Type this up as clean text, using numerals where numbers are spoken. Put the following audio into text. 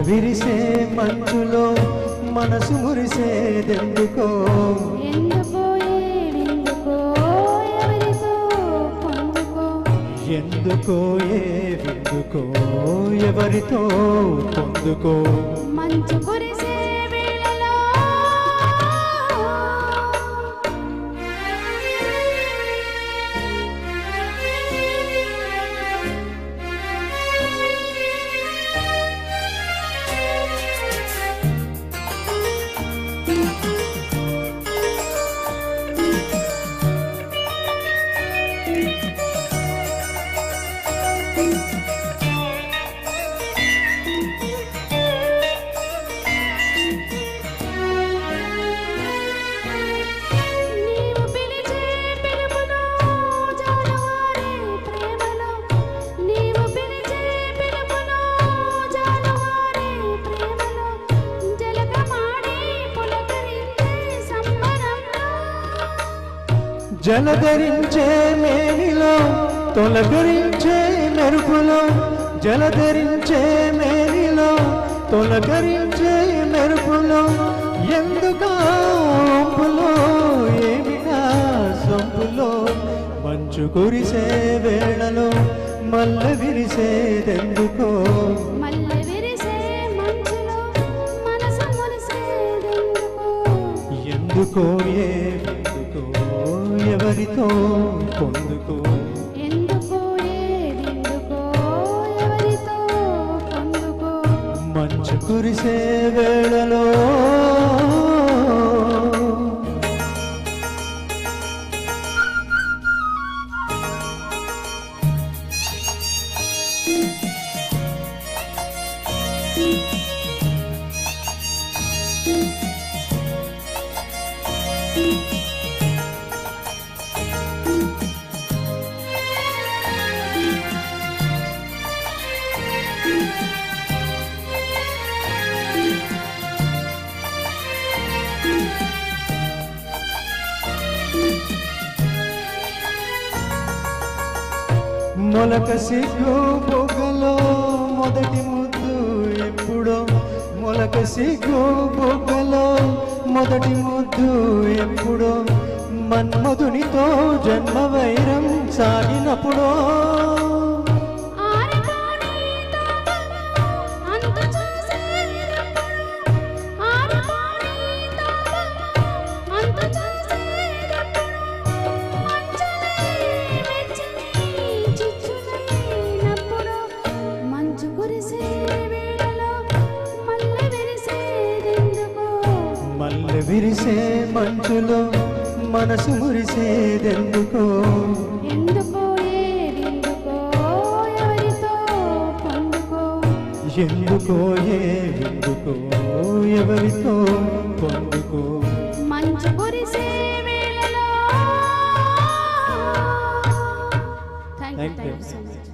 విరిసే మంచులో మనసు మురిసేదెందుకో ఎందుకో ఏవిందుకో ఎవరితో పొందుకో ఎందుకో ఏవిందుకో ఎవరితో పొందుకో మంచు కురిసే వేళలో జలధరించే మేనిలో తొలకరించే మెరుపులో జలధరించే మేనిలో తొలకరించే మెరుపులో ఎందుకంపులో ఏమిటా సొంపులో మంచు కురిసే వేళలో మల్లె విరిసేదెందుకో మల్లె విరిసే మంచులో మనసు మురిసేదెందుకో ఎందుకో ఎవరితో పొందుకో ఎందుకో ఏవిందుకో ఎవరితో పొందుకో మంచు కురిసే వేళలో మొలక సిగ్గు బొగ్గలో మొదటి ముద్దు ఎప్పుడో మొలక సిగ్గు బొగ్గలో మొదటి ముద్దు ఎప్పుడో మన్మధునితో జన్మ వైరం సాగినప్పుడో మల్లె విరిసే మంచులో మనసు మురిసేదెందుకో ఎందుకో ఏవిందుకో ఎవరితో పొందుకో ఎందుకో ఏవిందుకో ఎవరితో పొందుకో మంచు కురిసే వేళలో థ్యాంక్ యూ సో మచ్.